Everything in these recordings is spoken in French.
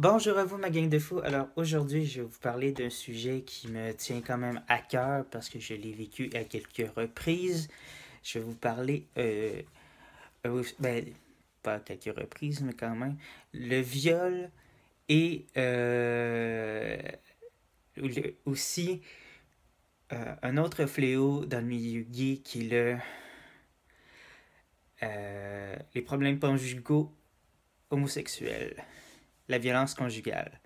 Bonjour à vous, ma gang de fous. Alors aujourd'hui, je vais vous parler d'un sujet qui me tient quand même à cœur parce que je l'ai vécu à quelques reprises. Je vais vous parler, ben, pas à quelques reprises, mais quand même, le viol et aussi un autre fléau dans le milieu gay qui est les problèmes conjugaux homosexuels, la violence conjugale.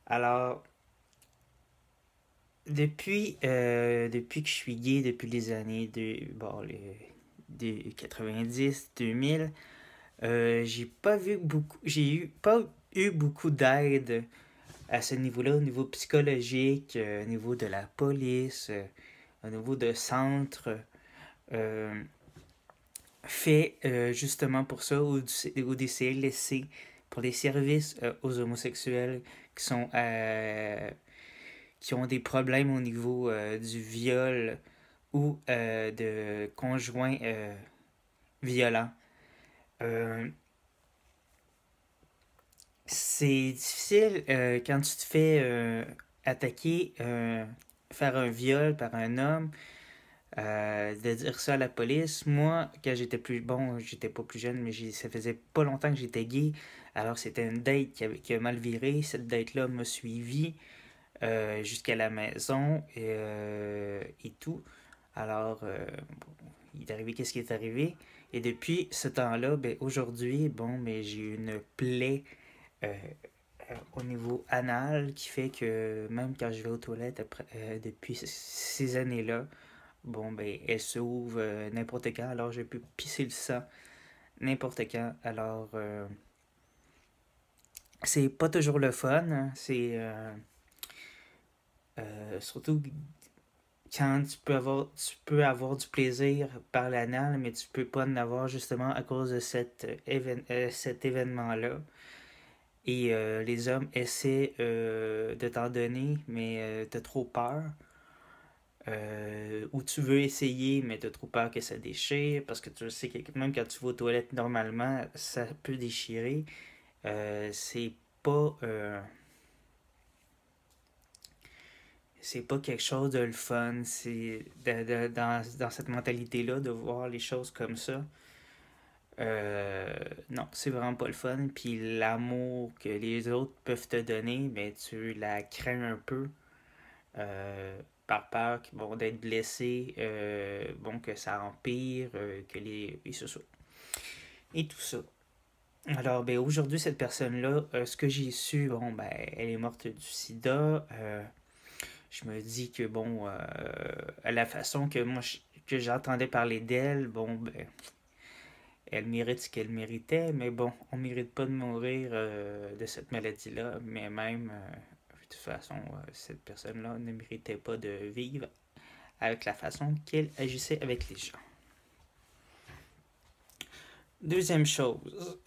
Alors, depuis que je suis gay, depuis les années des 90, 2000, j'ai pas eu beaucoup d'aide à ce niveau-là, au niveau psychologique, au niveau de la police, au niveau de centres euh, fait justement pour ça, ou des CLSC, pour les services aux homosexuels qui sont qui ont des problèmes au niveau du viol ou de conjoints violents. Euh, c'est difficile quand tu te fais attaquer, faire un viol par un homme, de dire ça à la police. Moi, quand j'étais pas plus jeune, mais ça faisait pas longtemps que j'étais gay. Alors c'était une date qui a mal viré. Cette date-là m'a suivi jusqu'à la maison et tout. Alors, bon, il est arrivé qu'est-ce qui est arrivé. Et depuis ce temps-là, ben, aujourd'hui, bon, mais j'ai une plaie euh, au niveau anal qui fait que même quand je vais aux toilettes depuis ces années-là, bon, ben, elle s'ouvre n'importe quand. Alors, je peux pisser le sang n'importe quand. Alors, c'est pas toujours le fun, hein. Surtout quand tu peux avoir du plaisir par l'anal, mais tu peux pas en avoir justement à cause de cet événement-là. Et les hommes essaient de t'en donner, mais t'as trop peur. Ou tu veux essayer, mais t'as trop peur que ça déchire, parce que tu sais que même quand tu vas aux toilettes normalement, ça peut déchirer. C'est pas... c'est pas quelque chose de le fun. C'est dans cette mentalité-là de voir les choses comme ça. Non, c'est vraiment pas le fun. Puis l'amour que les autres peuvent te donner, mais tu la crains un peu par peur bon, d'être blessé, bon, que ça empire, que les. Et tout ça. Alors, ben, aujourd'hui, cette personne-là, ce que j'ai su, bon, ben, elle est morte du sida. Je me dis que, bon, à la façon que j'entendais parler d'elle, bon, ben, elle mérite ce qu'elle méritait, mais bon, on mérite pas de mourir de cette maladie-là, mais même, de toute façon, cette personne-là ne méritait pas de vivre avec la façon qu'elle agissait avec les gens. Deuxième chose,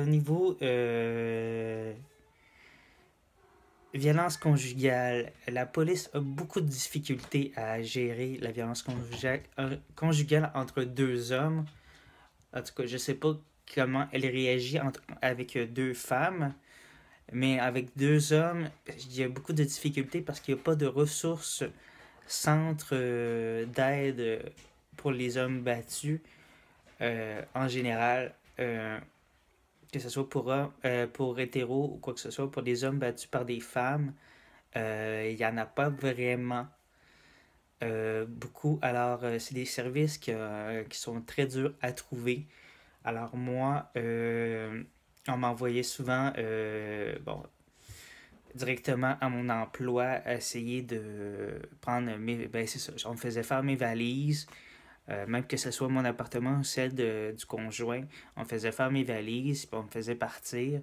niveau violence conjugale, la police a beaucoup de difficultés à gérer la violence conjugale entre deux hommes. En tout cas, je sais pas comment elle réagit avec deux femmes, mais avec deux hommes, il y a beaucoup de difficultés parce qu'il n'y a pas de ressources, centres d'aide pour les hommes battus en général. Que ce soit pour hétéros ou quoi que ce soit, pour des hommes battus par des femmes, il n'y en a pas vraiment beaucoup. Alors, c'est des services qui sont très durs à trouver. Alors, moi, on m'envoyait souvent bon, directement à mon emploi essayer de prendre Ben, c'est ça, on me faisait faire mes valises. Même que ce soit mon appartement ou celle du conjoint, on me faisait faire mes valises, puis on me faisait partir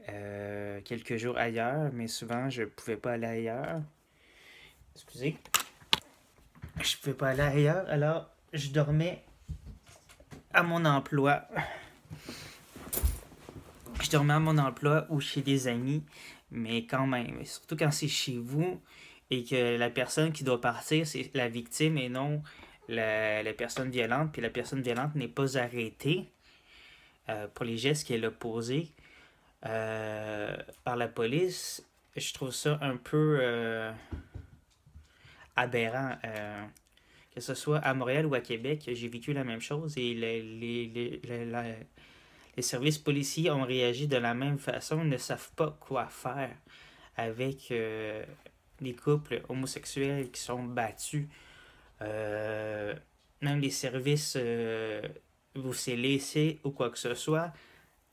quelques jours ailleurs, mais souvent je pouvais pas aller ailleurs. Excusez. Je pouvais pas aller ailleurs, alors je dormais à mon emploi. Je dormais à mon emploi ou chez des amis, mais quand même, surtout quand c'est chez vous et que la personne qui doit partir, c'est la victime et non la personne violente, puis la personne violente n'est pas arrêtée pour les gestes qu'elle a posés. par la police, je trouve ça un peu aberrant. Que ce soit à Montréal ou à Québec, j'ai vécu la même chose et les services policiers ont réagi de la même façon, ils ne savent pas quoi faire avec des couples homosexuels qui sont battus. Euh, Même les services vous c'est laissé ou quoi que ce soit,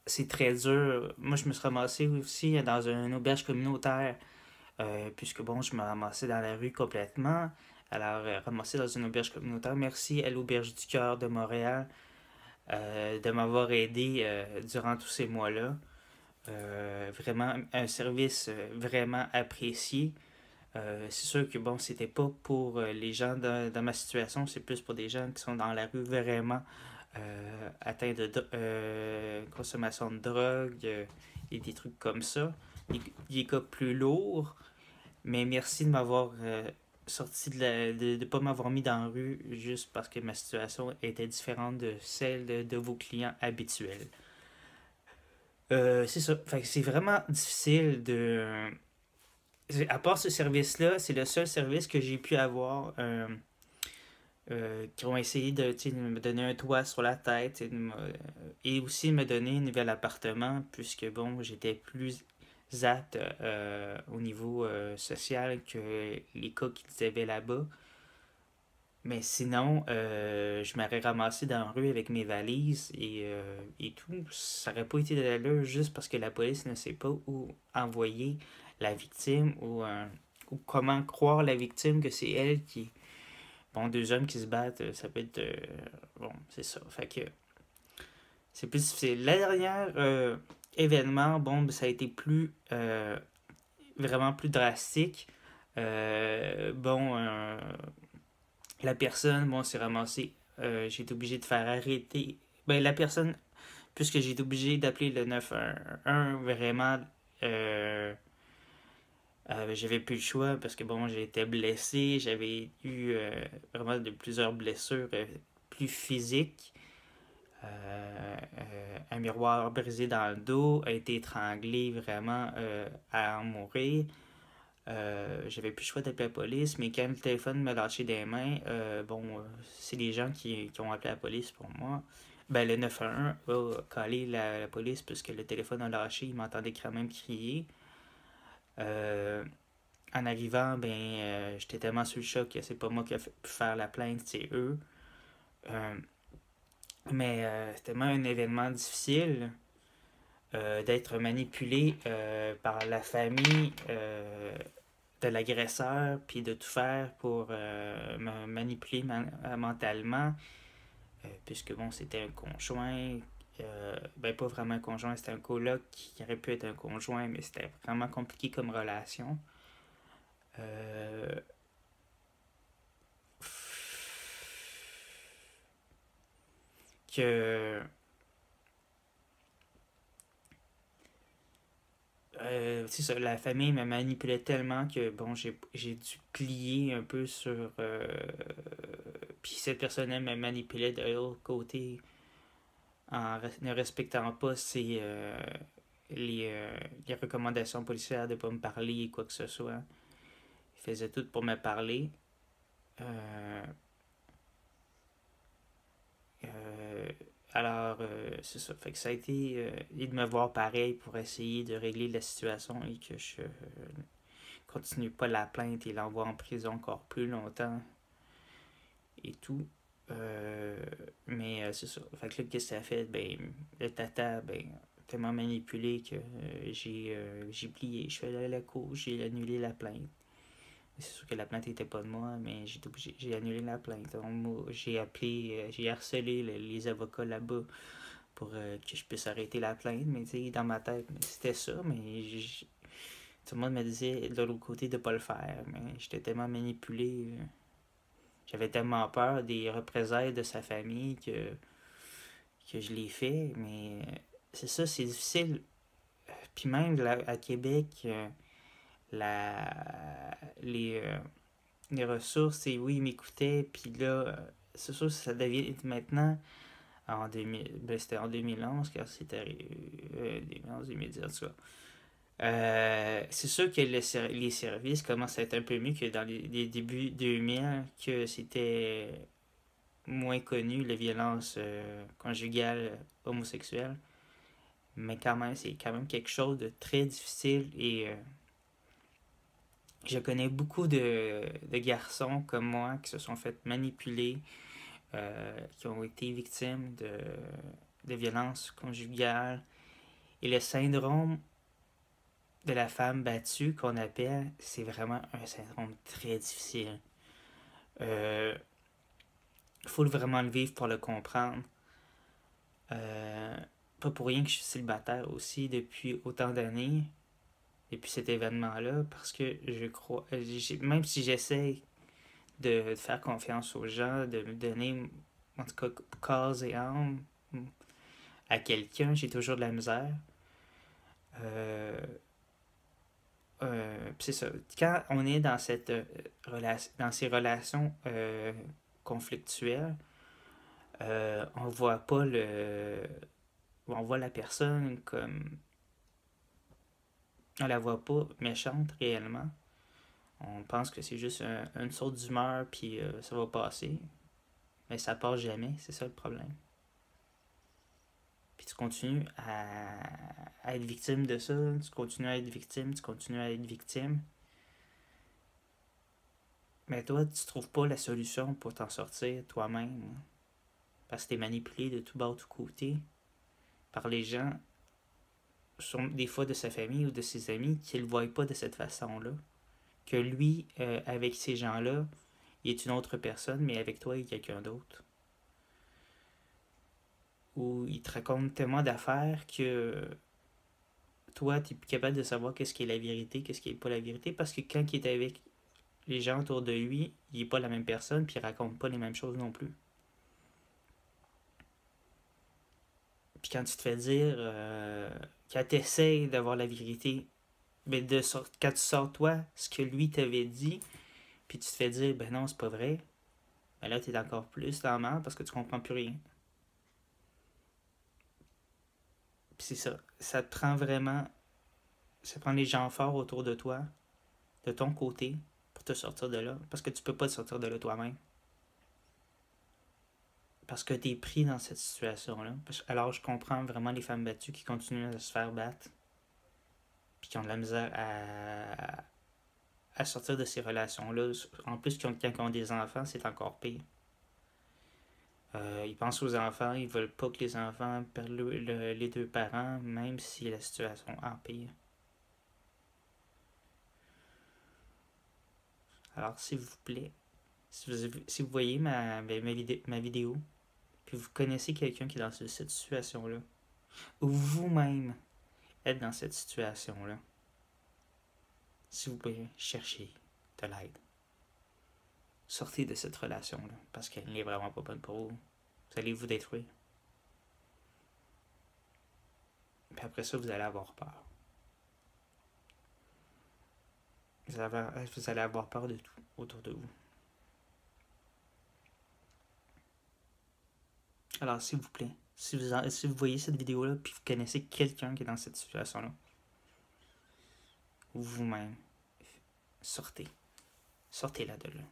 c'est très dur. Moi, je me suis ramassé aussi dans une auberge communautaire, puisque bon, je me ramassais dans la rue complètement. Alors, ramassé dans une auberge communautaire. Merci à l'Auberge du Cœur de Montréal de m'avoir aidé durant tous ces mois-là. Vraiment un service vraiment apprécié. C'est sûr que bon, c'était pas pour les gens dans ma situation, c'est plus pour des gens qui sont dans la rue vraiment atteints de consommation de drogue et des trucs comme ça. Des cas plus lourds, mais merci de m'avoir sorti de pas m'avoir mis dans la rue juste parce que ma situation était différente de celle de vos clients habituels. C'est ça. Fait que c'est vraiment difficile de. À part ce service-là, c'est le seul service que j'ai pu avoir qui ont essayé de me donner un toit sur la tête et aussi me donner un nouvel appartement, puisque bon, j'étais plus apte au niveau social que les cas qu'ils avaient là-bas. Mais sinon, je m'aurais ramassé dans la rue avec mes valises et tout. Ça n'aurait pas été de l'allure juste parce que la police ne sait pas où envoyer la victime ou comment croire la victime que c'est elle qui. Bon, deux hommes qui se battent, ça peut être. Bon, c'est ça. Fait que c'est plus difficile. La dernière événement, bon, ça a été plus. Vraiment plus drastique. Bon, la personne, bon, s'est ramassée. J'ai été obligé de faire arrêter. Ben, la personne, puisque j'ai été obligé d'appeler le 911, vraiment, j'avais plus le choix parce que, bon, j'ai été blessé. J'avais eu vraiment plusieurs blessures plus physiques. Un miroir brisé dans le dos, a été étranglé vraiment à en mourir. J'avais plus le choix d'appeler la police, mais quand le téléphone m'a lâché des mains, bon, c'est les gens qui ont appelé la police pour moi. Ben, le 911 a collé la police puisque le téléphone a lâché, il m'entendait quand même crier. Euh, En arrivant, ben, j'étais tellement sous le choc que c'est pas moi qui a pu faire la plainte, c'est eux. Euh, mais c'était tellement un événement difficile d'être manipulé par la famille de l'agresseur, puis de tout faire pour me manipuler mentalement, puisque bon, c'était un conjoint, ben pas vraiment un conjoint, c'était un coloc qui aurait pu être un conjoint, mais c'était vraiment compliqué comme relation. Euh, que c'est ça, la famille me manipulait tellement que bon, j'ai dû plier un peu sur. Puis cette personne-là me manipulait de l'autre côté ne respectant pas les recommandations policières de ne pas me parler, quoi que ce soit. Il faisait tout pour me parler. Euh, euh, c'est ça. Fait que ça a été. Et de me voir pareil pour essayer de régler la situation et que je continue pas la plainte et l'envoie en prison encore plus longtemps et tout. Euh, mais c'est ça. Fait que là, qu'est-ce que ça a fait? Ben, le tata, ben, tellement manipulé que j'ai plié. Je suis allé à la cour, j'ai annulé la plainte. C'est sûr que la plainte n'était pas de moi, mais j'ai annulé la plainte. J'ai appelé, j'ai harcelé les avocats là-bas pour que je puisse arrêter la plainte. Mais tu sais, dans ma tête, c'était ça, mais tout le monde me disait de l'autre côté de ne pas le faire. Mais j'étais tellement manipulé. J'avais tellement peur des représailles de sa famille que je l'ai fait. Mais c'est ça, c'est difficile. Puis même là, à Québec, la, les ressources, et oui, ils m'écoutaient. Puis là, c'est sûr que ça devient maintenant en 2000, ben, c'était en 2011 quand c'était arrivé, 2011-2010 en tout cas. C'est sûr que les services commencent à être un peu mieux que dans les débuts 2000, que c'était moins connu, la violence conjugale homosexuelle. Mais quand même, c'est quand même quelque chose de très difficile et je connais beaucoup de garçons comme moi qui se sont fait manipuler, qui ont été victimes de violences conjugales. Et le syndrome de la femme battue qu'on appelle, c'est vraiment un syndrome très difficile. Il faut vraiment le vivre pour le comprendre. Euh, Pas pour rien que je suis célibataire aussi depuis autant d'années, depuis cet événement-là, parce que je crois, même si j'essaie de faire confiance aux gens, de me donner, en tout cas, corps et âme à quelqu'un, j'ai toujours de la misère. Euh, c'est ça. Quand on est dans dans ces relations conflictuelles, on voit pas on voit la personne comme, on la voit pas méchante réellement. On pense que c'est juste une sorte d'humeur puis ça va passer, mais ça passe jamais. C'est ça le problème. Puis tu continues à être victime de ça, tu continues à être victime, tu continues à être victime. Mais toi, tu trouves pas la solution pour t'en sortir toi-même. Parce que t'es manipulé de tout bas, de tout côté par les gens, des fois de sa famille ou de ses amis, qui ne le voient pas de cette façon-là. Que lui, avec ces gens-là, il est une autre personne, mais avec toi, il est quelqu'un d'autre. Ou il te raconte tellement d'affaires que toi, tu n'es plus capable de savoir qu'est-ce qui est la vérité, qu'est-ce qui n'est pas la vérité, parce que quand il est avec les gens autour de lui, il n'est pas la même personne, puis il raconte pas les mêmes choses non plus. Puis quand tu te fais dire, quand tu essaies d'avoir la vérité, ben quand tu sors toi, ce que lui t'avait dit, puis tu te fais dire, ben non, c'est pas vrai, ben là, tu es encore plus dans la merde parce que tu comprends plus rien. Puis c'est ça. Ça te prend vraiment. Ça prend les gens forts autour de toi, de ton côté, pour te sortir de là. Parce que tu peux pas te sortir de là toi-même. Parce que tu es pris dans cette situation-là. Alors, je comprends vraiment les femmes battues qui continuent à se faire battre, puis qui ont de la misère à sortir de ces relations-là. En plus, quand ils ont des enfants, c'est encore pire. Ils pensent aux enfants, ils veulent pas que les enfants perdent les deux parents, même si la situation empire. Alors, s'il vous plaît, si vous voyez ma vidéo, puis vous connaissez quelqu'un qui est dans cette situation-là, ou vous-même êtes dans cette situation-là, s'il vous plaît, cherchez de l'aide. Sortez de cette relation-là, parce qu'elle n'est vraiment pas bonne pour vous. Vous allez vous détruire. Puis après ça, vous allez avoir peur. Vous allez avoir peur de tout autour de vous. Alors, s'il vous plaît, si vous voyez cette vidéo-là, puis vous connaissez quelqu'un qui est dans cette situation-là, vous-même, sortez. Sortez-la de là.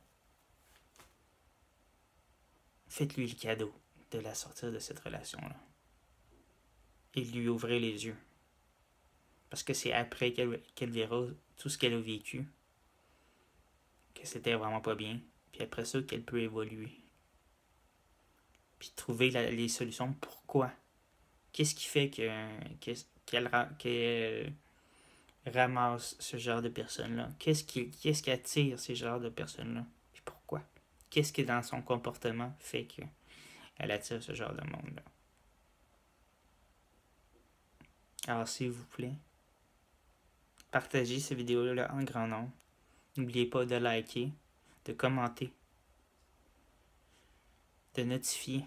Faites-lui le cadeau de la sortir de cette relation-là. Et lui ouvrir les yeux. Parce que c'est après qu'elle verra tout ce qu'elle a vécu, que c'était vraiment pas bien, puis après ça qu'elle peut évoluer. Puis trouver les solutions. Pourquoi? Qu'est-ce qui fait qu'elle ramasse ce genre de personnes-là? Qu'est-ce qui attire ces genres de personnes-là? Puis pourquoi? Qu'est-ce qui dans son comportement fait qu'elle attire ce genre de monde-là? Alors s'il vous plaît, partagez cette vidéo-là en grand nombre. N'oubliez pas de liker, de commenter, de notifier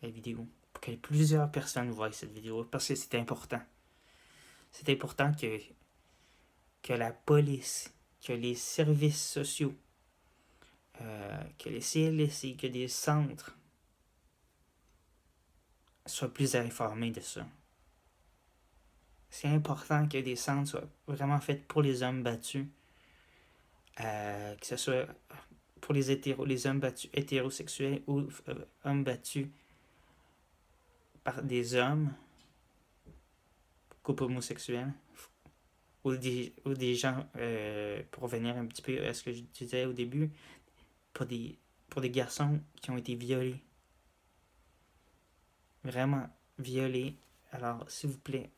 la vidéo pour que plusieurs personnes voient cette vidéo parce que c'est important. C'est important que la police, que les services sociaux, que les CLSC, que des centres soient plus informés de ça. C'est important que des centres soient vraiment faits pour les hommes battus, que ce soit pour les hommes battus hétérosexuels ou hommes battus par des hommes, couples homosexuels, ou des gens, pour revenir un petit peu à ce que je disais au début, pour des garçons qui ont été violés. Vraiment violés. Alors, s'il vous plaît,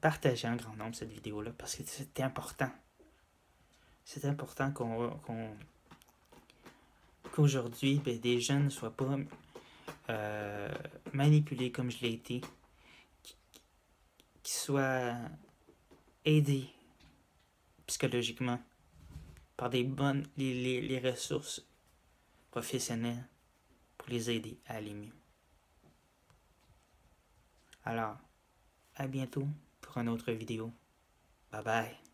partagez en grand nombre cette vidéo-là parce que c'est important. C'est important qu'aujourd'hui, des jeunes ne soient pas manipulés comme je l'ai été, qu'ils soient aidés psychologiquement par les ressources professionnelles pour les aider à aller mieux. Alors, à bientôt pour une autre vidéo. Bye bye.